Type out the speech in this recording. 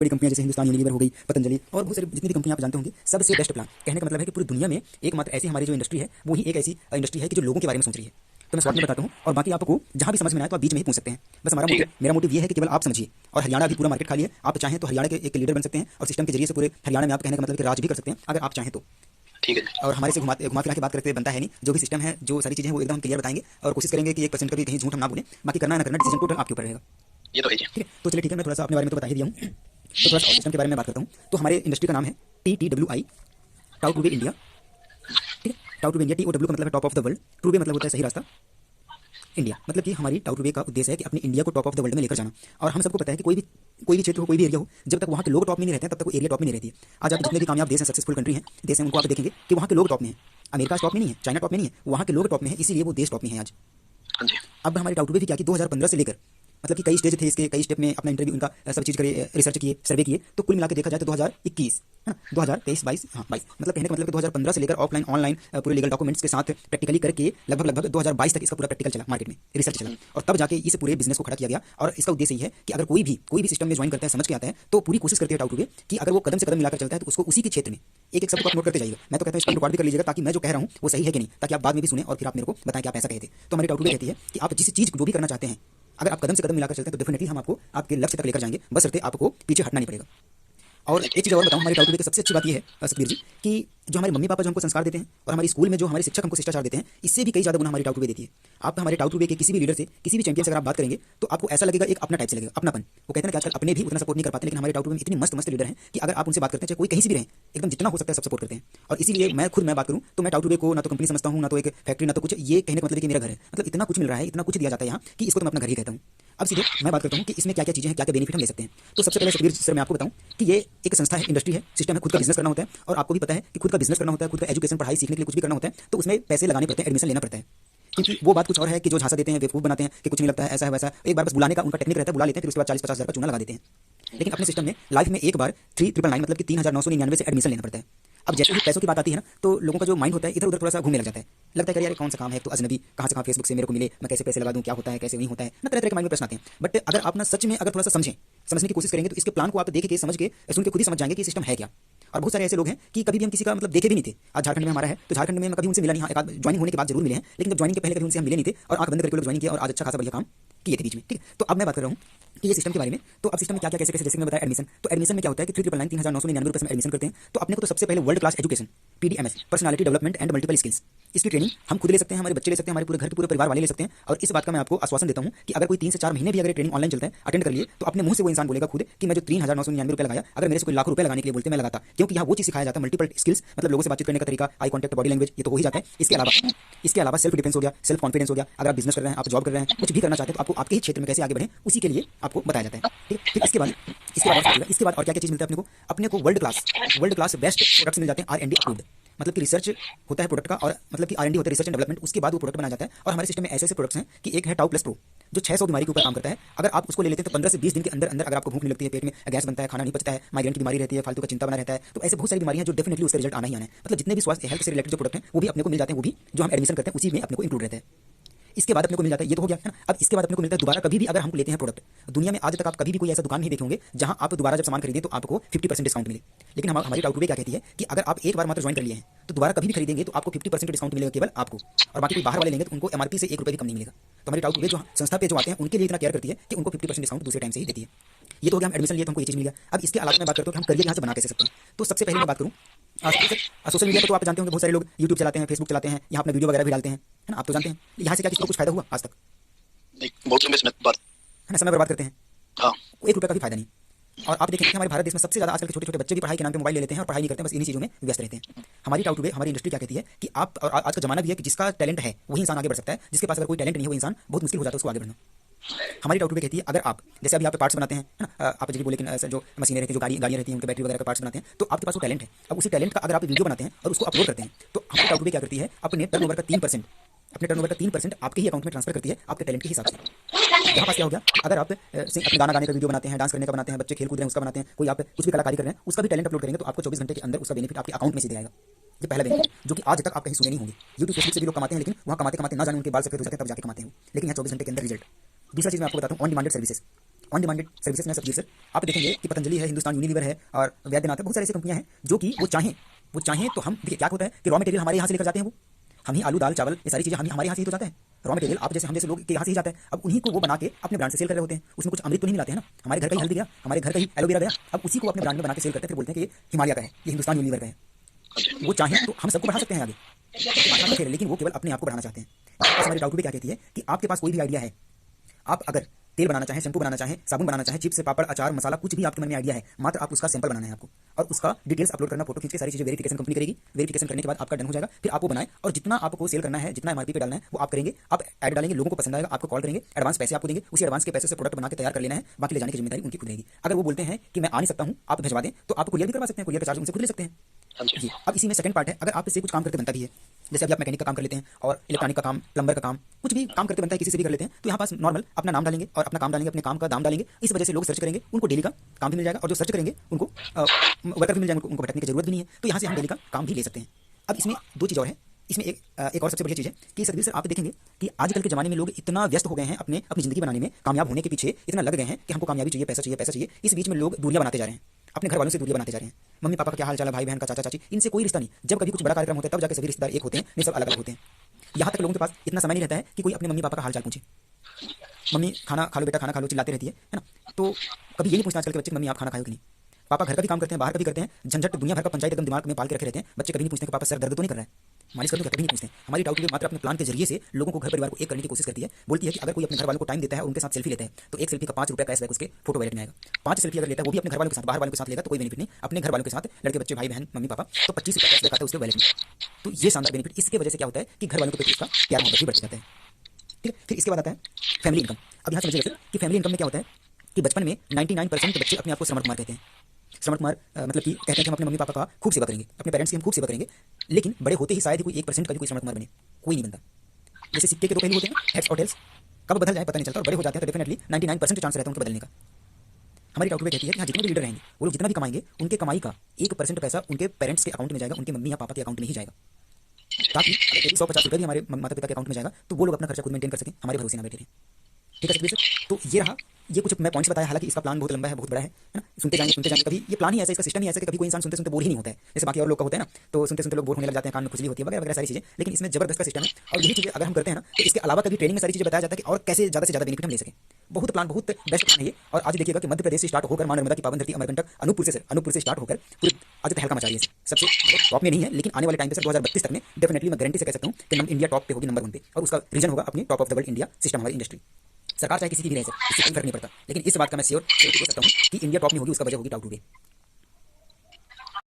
बड़ी कंपनियां जैसे हिंदुस्तान यूनिलीवर हो गई, पतंजलि और बहुत सारी जितनी भी कंपनियां आप जानते होंगे, सबसे बेस्ट प्लान। कहने का मतलब है कि पूरी दुनिया में एकमात्र ऐसी हमारी जो इंडस्ट्री है वो ही एक ऐसी इंडस्ट्री है कि जो लोगों के बारे में सोच रही है। तो मैं हाँ शॉर्ट में जी। बताता हूँ और बाकी आपको जहां भी समझ में आए तो आप बीच में ही पूछ सकते हैं। बस हमारा ठीक है। मोटिव मेरा मोटिव ये है कि केवल आप समझिए। और हरियाणा अभी पूरा मार्केट खाली है, आप चाहें तो हरियाणा के एक लीडर बन सकते हैं और सिस्टम के जरिए से पूरे हरियाणा में आप कहने का मतलब कि राज भी कर सकते हैं अगर आप चाहें तो। ठीक है जी। और हमारे से घुमा फिरा के बात करते बनता है नहीं, जो भी सिस्टम है जो सारी चीजें हैं वो एकदम क्लियर बताएंगे और कोशिश करेंगे कि 1% का भी कहीं झूठ हम ना बोलें। बाकी करना है ना करना डिसीजन टोटल आपके ऊपर रहेगा। ये तो है जी। ठीक है, तो चलिए ठीक है, मैं थोड़ा सा अपने बारे में तो बता ही दिया हूँ, तो थोड़ा सा सिस्टम के बारे में बात करता हूँ। तो हमारे इंडस्ट्री का नाम है TTWI, tau two way India. ठीक है, tau two way India, TOW का मतलब है top of the world, two way मतलब होता है सही रास्ता, इंडिया मतलब कि हमारी टाउ टू वे का उद्देश्य है कि अपनी इंडिया को टॉप ऑफ द वर्ल्ड में लेकर जाना। और हम सबको पता है कि कोई भी क्षेत्र हो, कोई भी एरिया हो, जब तक वहाँ के लोग टॉप में नहीं रहते हैं तब तक वो एरिया टॉप में नहीं रहती है। आज आप जितने भी कामयाब देश हैं, सक्सेसफुल कंट्री हैं, देश हैं, उनको आप देखेंगे कि वहाँ के लोग टॉप में हैं। अमेरिका टॉप में नहीं है, चाइना टॉप में नहीं है, वहाँ के लोग टॉप में है, इसीलिए वो देश टॉप में है आज। हाँ जी। अब हमारे टाउ टू वे भी क्या कि 2015 से लेकर मतलब कि कई स्टेज थे इसके, कई स्टेप में अपना इंटरव्यू इनका सब चीज़ करे, रिसर्च किए, सर्वे किए, तो कुल मिला के देखा जाए तो 2021 है ना, 2023 22, हाँ 22, मतलब कहने का मतलब कि 2015 से लेकर ऑफलाइन ऑनलाइन पूरे लीगल डॉक्यूमेंट्स के साथ प्रैक्टिकली करके लगभग 2022 तक इसका पूरा प्रैक्टिकल चला, मार्केट में रिसर्च चला और तब जाके इस पूरे बिजनेस को खड़ा किया गया। और इसका उद्देश्य ये है कि अगर कोई भी सिस्टम में ज्वाइन करता है, समझ के आता है, तो पूरी कोशिश करती है टाउ टू वे कि अगर वो कदम से कदम मिलाकर चलता है तो उसको उसी के क्षेत्र में एक एक सबको आप नोट करते जाइएगा। मैं तो कहता हूँ इसको रिकॉर्ड भी कर लीजिएगा ताकि मैं जो कह रहा हूँ वो सही है कि नहीं, ताकि आप बाद में भी सुने और फिर आप मेरे को बताएं कि आप ऐसा कहे थे। तो हमारी टाउ टू वे कहती है कि आप जिस चीज़ जो भी करना चाहते हैं, अगर आप कदम से कदम मिलाकर चलते हैं तो डेफिनेटली हम आपको आपके लक्ष्य तक लेकर जाएंगे, बशर्ते आपको पीछे हटना नहीं पड़ेगा। और एक चीज़ और बताऊं, हमारी टाउ टू वे की सबसे अच्छी बात यह है सतबीर जी कि जो हमारे मम्मी पापा जो हमको संस्कार देते हैं और हमारी स्कूल में जो हमारे शिक्षक हमको शिष्टाचार देते हैं, इससे भी कई ज़्यादा गुना हमारी टाउ टू वे देती है। आप हमारे टाउ टू वे के किसी भी लीडर से, किसी भी चैंपियन से अगर आप बात करेंगे तो आपको ऐसा लगेगा, एक अपना टाइप से लगेगा, अपनापन। वो कहते हैं कि आजकल अपने भी उतना सपोर्ट नहीं कर पाते, लेकिन हमारे टाउ टू वे में इतनी मस्त मस्त लीडर हैं कि अगर आप उनसे बात करते हैं, चाहे कोई कहीं से भी रहें, एकदम जितना हो सकता है सब सपोर्ट करते हैं। और इसीलिए मैं बात करूँ तो मैं टाउ टू वे को ना तो कंपनी समझता हूँ, ना तो एक फैक्ट्री, ना तो कुछ, ये कहने का मतलब कि मेरा घर है। मतलब इतना कुछ मिल रहा है, इतना कुछ दिया जाता है यहाँ कि इसको तो मैं अपना घर ही कहता हूँ। अब सीधे मैं बात करता हूँ कि इसमें क्या क्या चीज़ें हैं, क्या क्या बेनिफिट हम ले सकते हैं। तो सबसे पहले सतबीर सर मैं आपको बताऊँ कि ये एक संस्था है, इंडस्ट्री है, सिस्टम है, खुद का बिजनेस करना होता है। और आपको भी पता है कि खुद का बिजनेस करना होता है, खुद का एजुकेशन पढ़ाई सीखने के लिए कुछ भी करना होता है तो उसमें पैसे लगाने पड़ते हैं, एडमिशन लेना पड़ता है। क्योंकि वो बात कुछ और है कि जो झांसा देते हैं, बेवकूफ बनाते हैं कि कुछ नहीं लगता है, ऐसा है वैसा, एक बार बस बुलाने का उनका टेक्निक रहता है, बुला लेते हैं, फिर उसके बाद 40-50 हज़ार का चूना लगा देते हैं। लेकिन अपने सिस्टम में लाइफ में एक बार 3999 मतलब कि 3999 से एडमिशन लेना पड़ता है। अब जैसे ही पैसों की बात आती है ना, तो लोगों का जो माइंड होता है इधर उधर थोड़ा सा घूमने लग जाता है। लगता है कि यार कौन सा काम है, तो अजनबी कहाँ से कहाँ फेसबुक से मेरे को मिले, मैं कैसे पैसे लगा दूँ, क्या होता है कैसे नहीं होता है ना, तरह तरह के माइंड में प्रश्न आते हैं। बट अगर आप ना सच में अगर थोड़ा सा समझने की कोशिश करेंगे तो इसके प्लान को आप देख के समझ के सुन के खुद ही समझ जाएंगे कि सिस्टम है क्या। और बहुत सारे ऐसे लोग हैं कि कभी भी हम किसी का मतलब देखे भी नहीं थे। आज झारखंड में हमारा है तो झारखंड में कभी उनसे मिला नहीं, हाँ एक आध ज्वाइनिंग होने के बाद जरूर मिले हैं, लेकिन जब ज्वाइनिंग के पहले कभी उनसे हम मिले नहीं थे और आंख बंद करके लोग ज्वाइनिंग किया और आज अच्छा खासा बढ़िया काम किए थे बीच में। ठीक है, तो अब मैं बात कर रहा हूँ कि ये सिस्टम के बारे में। तो अब सिस्टम में क्या क्या कैसे जैसे मैं बताया एडमिशन, तो एडमिशन में क्या होता है कि 3999 में एडमिशन करते हैं। तो अपने को तो सबसे पहले world class education, PDMS, personality development and multiple skills, इसकी ट्रेनिंग हम खुद ले सकते हैं, हमारे बच्चे ले सकते हैं, हमारे पूरे घर के पूरे परिवार वाले ले सकते हैं। और इस बात का मैं आपको आश्वासन देता हूँ कि अगर कोई 3 से 4 महीने भी अगर ट्रेनिंग ऑनलाइन चलता है, अटेंड कर लिए, तो अपने मुंह से वो इंसान बोलेगा खुद कि मैं जो 3999 लगाया, अगर मेरे से कोई लाख रुपए लगाने के लिए बोलते मैं लगाता। क्योंकि यहाँ वो चीज़ सिखाया जाता है, मल्टीपल स्किल्स, मतलब लोगों से बातचीत करने का तरीका, आई कॉन्टैक्ट, बॉडी लैंग्वेज, ये तो हो ही जाता है। इसके अलावा सेल्फ डिफेंस हो गया, सेल्फ कॉन्फिडेंस हो गया। अगर आप बिजनेस कर रहे हैं, आप जॉब कर रहे हैं, कुछ भी करना चाहते हैं तो आपको आपके ही क्षेत्र में कैसे आगे बढ़ें उसी के लिए आपको बताया जाता है। ठीक है, फिर इसके बाद और क्या क्या चीज़ मिलता है अपने को वर्ल्ड क्लास बेस्ट प्रोडक्ट्स मिल जाते हैं, R&D अप्रूव्ड। मतलब कि रिसर्च होता है प्रोडक्ट का, और मतलब कि R&D होता है, रिसर्च एंड डेवलपमेंट, उसके बाद वो प्रोडक्ट बनाया जाता है। और हमारे सिस्टम में ऐसे ऐसे प्रोडक्ट्स हैं कि एक है टाउ प्लस प्रो जो 600 बीमारी के ऊपर काम करता है। अगर आप उसको ले लेते हैं तो 15 से 20 दिन के अंदर अंदर अगर आपको भूख नहीं लगती है, पेट में गैस बनता है, खाना नहीं पचता है, माइग्रेन की बीमारी रहती है, फालतू का चिंता बना रहता है, तो ऐसे बहुत सारी बीमारियां हैं जो डेफिनेटली उसका रिजल्ट आना ही आना है। मतलब जितने भी स्वास्थ्य हेल्थ से रिलेटेड जो प्रोडक्ट हैं वो भी अपने को मिल जाते हैं, वो भी जो हम एडमिशन करते हैं उसी में अपने को इंक्लूड रहते हैं। इसके बाद अपने को मिल जाता है, ये तो हो गया है ना। अब इसके बाद अपने को मिलता है दोबारा कभी भी अगर हम लेते हैं प्रोडक्ट, दुनिया में आज तक आप कभी भी कोई ऐसा दुकान नहीं देखे होंगे जहां आप दोबारा जब सामान खरीदें तो आपको 50% डिस्काउंट मिले। लेकिन हमारी टाउ टू वे क्या कहती है कि अगर आप एक बार मात्र ज्वाइन कर लिए हैं तो दोबारा कभी भी खरीदेंगे तो आपको 50% डिस्काउंट मिलेगा केवल आपको, और बाकी कोई बाहर वाले लेंगे तो उनको MRP से 1 रुपये भी कम नहीं मिलेगा। तो हमारी टाउ टू वे जो संस्था पे जो आते हैं उनके लिए इतना केयर करती है कि उनको 50% डिस्काउंट दूसरे टाइम से ही देती है। ये तो हो गया, हम एडमिशन लिए तो हमको ये चीज़ मिल गया। अब इसके अलावा मैं बात करता हूँ कि हम करियर यहाँ से बना कैसे सकते हैं। तो सबसे पहले मैं बात करूँ सोशल मीडिया पर, तो आप जानते होंगे बहुत सारे लोग यूट्यूब चलाते हैं, फेसबुक चलाते हैं, यहाँ अपना वीडियो वगैरह भी डालते हैं, है ना। आप तो जानते हैं यहाँ से क्या किसी को कुछ फायदा हुआ आज तक, नहीं, बहुत लंबे समय बाद। है ना, समय बर्बाद करते हैं, हाँ। 1 रुपये का भी फायदा नहीं। और आप देखें कि हमारे भारत देश में सबसे ज़्यादा आजकल के छोटे छोटे बच्चे भी पढ़ाई के नाम पे मोबाइल ले लेते हैं और पढ़ाई नहीं करते हैं, बस इन्हीं चीज़ों में व्यस्त रहते हैं। हमारी टाउ टू वे, हमारी इंडस्ट्री क्या कहती है कि आप, और आज का जमाना भी है कि जिसका टैलेंट है वही इंसान आगे बढ़ सकता है, जिसके पास अगर कोई टैलेंट नहीं है वो इंसान बहुत मुश्किल हो जाता है उसको आगे बढ़ना। हमारी टाउ टू वे कहती है अगर आप जैसे अभी आप पार्ट्स बनाते हैं, है ना, आप जैसे बोले कि जो मशीनें रहती हैं, जो गाड़ियाँ रहती हैं, उनके बैटरी वगैरह का पार्ट्स बनाते हैं, तो आपके पास वो टैलेंट है। अब उसी टैलेंट का अगर आप वीडियो बनाते हैं और उसको अपलोड करते हैं तो हमारी टाउ टू वे क्या करती है, अपने टर्नओवर का 3% आपके ही अकाउंट में ट्रांसफर करती है आपके टैलेंट के हिसाब से। यहाँ पास क्या हो गया, अगर आप अपने गाना गाने का वीडियो बनाते हैं, डांस करने का बनाते हैं, बच्चे खेल कूद रहे हैं उसका बनाते हैं, कोई आप कुछ भी कलाकारी कर रहे हैं उसका भी टैलेंट अपलोड करेंगे तो आपको 24 घंटे के अंदर उसका बेनिफिट आपके अकाउंट में सीधे आएगा। ये पहला बेनिफिट जो कि आज तक आप कहीं सुने नहीं होंगे। यूट्यूब फेसबुक से भी लोग कमाते हैं, लेकिन वहाँ कमाते कमाते ना जाने उनके बाल सफेद हो जाते हैं तब जाके कमाते हैं, लेकिन यहाँ 24 घंटे के अंदर रिजल्ट। दूसरा चीज़ मैं आपको बताता हूँ, on demanded services. On demanded services में सब्जी सर आप देखेंगे कि पतंजलि है, हिंदुस्तान यूनिलीवर है और वैद्यनाथ है, बहुत सारी ऐसी कंपनियां हैं जो कि वो चाहें तो हम देखिए क्या होता है कि रॉ मटेरियल हमारे यहाँ से लेकर जाते हैं, वो हम ही आलू दाल चावल ये सारी चीज़ें हम हमारे यहाँ से ही तो जाते हैं, रॉ मटेरियल आप जैसे हम जैसे लोग के यहाँ से ही जाता है। अब उन्हीं को वो बना के अपने ब्रांड से सेल कर रहे होते हैं, उसमें कुछ अमृत तो नहीं मिलाते हैं ना, हमारे घर का ही हल्दी गया, हमारे घर का ही एलोवेरा गया, अब उसी को अपने ब्रांड में बना के सेल करते हैं, फिर बोलते हैं कि ये हिमालय का है, ये हिंदुस्तान यूनिलीवर का है। हाँ जी। वो चाहें तो हम सबको बढ़ा सकते हैं आगे, लेकिन वो केवल अपने आप को बढ़ाना चाहते हैं। बस हमारी डाउट भी क्या कहती है कि आपके पास कोई भी आइडिया है, आप अगर तेल बनाना चाहें, शैम्पू बनाना चाहें, साबुन बनाना चाहें, चिप्स, पापड़, अचार, मसाला, कुछ भी आपके मन में आइडिया है, मात्र आप उसका सैंपल बनाना है आपको और उसका डिटेल्स अपलोड करना, फोटो खींच के सारी चीजें वेरिफिकेशन कंपनी करेगी, वेरिफिकेशन करने के बाद आपका डन हो जाएगा, फिर आप वो बनाएं और जितना आपको सेल करना है, जितना एमआरपी पे डालना है वो आप करेंगे, आप ऐड डालेंगे, लोगों को पसंद आएगा, आपको कॉल करेंगे, एडवांस पैसे आपको देंगे, उसी एडवांस के पैसे से प्रोडक्ट बना के तैयार कर लेना है, बाकी ले जाने की जिम्मेदारी उनकी खुद रहेगी। अगर वो बोलते हैं कि मैं आ नहीं सकता हूं, आप भिजवा दें, तो आप कुरियर भी करवा सकते हैं, कुरियर का चार्ज उनसे खुद ले सकते हैं। हाँ जी। जी, अब इसी में सेकंड पार्ट है, अगर आप इससे कुछ काम करके बनता भी है, जैसे अभी आप मैकेनिक का काम कर लेते हैं और इलेक्ट्रॉनिक का काम, प्लम्बर का काम, कुछ भी काम करते बनता है, किसी से भी कर लेते हैं, तो यहाँ पास नॉर्मल अपना नाम डालेंगे और अपना काम डालेंगे, अपने काम का दाम डालेंगे, इस वजह से लोग सर्च करेंगे, उनको डेली का काम भी मिल जाएगा और जो सर्च करेंगे उनको वर्कर भी मिल जाएंगे, उनको भटकने की जरूरत भी नहीं है, तो यहाँ से हम डेली का काम भी ले सकते हैं। अब इसमें दो चीज़ और है, इसमें एक और सबसे बढ़िया चीज़ है कि सतबीर सर आप देखेंगे कि आजकल के जमाने में लोग इतना व्यस्त हो गए हैं अपनी ज़िंदगी बनाने में, कामयाब होने के पीछे इतना लग गए हैं कि हमको कामयाबी चाहिए, पैसा चाहिए, पैसा चाहिए, इस बीच में लोग दूरियां बनाते जा रहे हैं, अपने घर वालों से दूरियां बनाते जा रहे हैं। मम्मी पापा का क्या हाल चाल है, भाई बहन का, चाचा चाची, इनसे कोई रिश्ता नहीं। जब कभी कुछ बड़ा कार्यक्रम होता है तब जाके सभी रिश्तेदार एक होते हैं, नहीं सब अलग अलग होते हैं। यहाँ तक लोगों के पास इतना समय नहीं रहता है कि कोई अपने मम्मी पापा का हाल चाल पूछे। मम्मी खाना खा लो बेटा, खाना खा लो, चिल्लाती रहती है ना, तो कभी ये नहीं पूछना आजकल के बच्चे मम्मी आप खाना खाओ कि नहीं। पापा घर का भी काम करते हैं, बाहर का भी करते हैं, झंझट दुनिया भर का पंचायत एकदम दिमाग में पाल के रखे रहते हैं, बच्चे कभी नहीं पूछते कि पापा सर दर्द तो नहीं कर रहा है, मालिश कर दो, कभी नहीं पूछते। हमारी डाउट मात्र अपने प्लान के जरिए से लोगों को घर परिवार को एक करने की कोशिश करती है, बोलती है कि अगर कोई अपने घर वालों को टाइम देता है और उनके साथ सेल्फी लेता है तो एक सेल्फी का 5 रुपये कैशबैक उसके फोटो वैलेट में आएगा। 5 सेल्फी अगर लेता है वो भी अपने घर वालों के साथ, बाहर वालों के साथ लेगा तो कोई बेनिफिट नहीं, अपने घर वालों के साथ लड़के बच्चे भाई बहन मम्मी पापा तो 25 रुपये कैशबैक आता है उसके वैलेट में। तो ये शानदार बेनिफिट, इसके वजह से क्या होता है कि घर वालों के प्रति उसका प्यार मोहब्बत भी बढ़ जाता है। ठीक है, फिर इसके बाद आता है फैमिली इनकम। अब यहाँ समझिएगा सर कि फैमिली इनकम में क्या होता है कि बचपन में 99% बच्चे अपने आप को श्रमण कुमार कहते हैं। श्रमण कुमार मतलब कि कहते हैं कि हम अपने मम्मी पापा का खूब सेवा करेंगे, अपने पेरेंट्स की हम खूब सेवा करेंगे, लेकिन बड़े होते ही शायद ही कोई 1% का भी कोई श्रमण कुमार बने, कोई नहीं बनता। जैसे सिक्के के दो पहलू होते हैं, हेड्स और टेल्स, कब बदल जाए पता नहीं चलता, और बड़े हो जाते हैं तो डेफिनेटली 99% चांस रहता है उनके बदलने का। हमारी डाउट कहती है कि हाँ जितने भी लीडर रहेंगे वो लोग जितना भी कमाएंगे उनके कमाई का 1% पैसा उनके पेरेंट्स के अकाउंट में जाएगा, उनके मम्मी या पापा के अकाउंट में ही जाएगा, ताकि 150 रुपये भी हमारे माता पिता के अकाउंट में जाएगा तो वो लोग अपना खर्चा खुद मेंटेन कर सकें, हमारे भरोसे ना बैठे रहें। ठीक है सर, तो ये रहा, ये कुछ मैं पॉइंट्स बताया, हालांकि इसका प्लान बहुत लंबा है, बहुत बड़ा है ना, सुनते जाएंगे कभी, ये प्लान ही ऐसा, इसका सिस्टम ही ऐसा कि कभी कोई इंसान सुनते सुनते बोर ही नहीं होता है, जैसे बाकी और लोग का होता है ना, तो सुनते सुनते लोग बोर होने लग जाते हैं, कान में खुजली होती है वगैरह वगैरह सारी चीजें, लेकिन इसमें जबरदस्त का सिस्टम है। और यही चीजें अगर हम करते हैं ना तो इसके अलावा कभी ट्रेनिंग में सारी चीजें बताया जाता है कि और कैसे ज़्यादा से ज़्यादा बेनिफिट हम ले सकें। बहुत प्लान, बहुत बेस्ट प्लान है ये। और आज देखिएगा कि मध्य प्रदेश से स्टार्ट होकर मां नर्मदा की पावन धरती अमरकंटक अनूपपुर से स्टार्ट होकर पूरे आज तक हल्का मचा रही है, सबसे टॉप में नहीं है, लेकिन आने वाले टाइम पे सर 2032 तक में डेफिनेटली मैं गारंटी से कह सकता हूँ कि इंडिया टॉप पे होगी, नंबर 1 पे, और उसका रीजन होगा अपनी top of the world India system, हमारी इंडस्ट्री। सरकार चाहे किसी की भी रहे सर, इससे कोई फर्क नहीं पड़ता, लेकिन इस बात का मैं श्योर हो सकता हूँ कि इंडिया टॉप में होगी, उसका वजह होगी टाउ टू डे।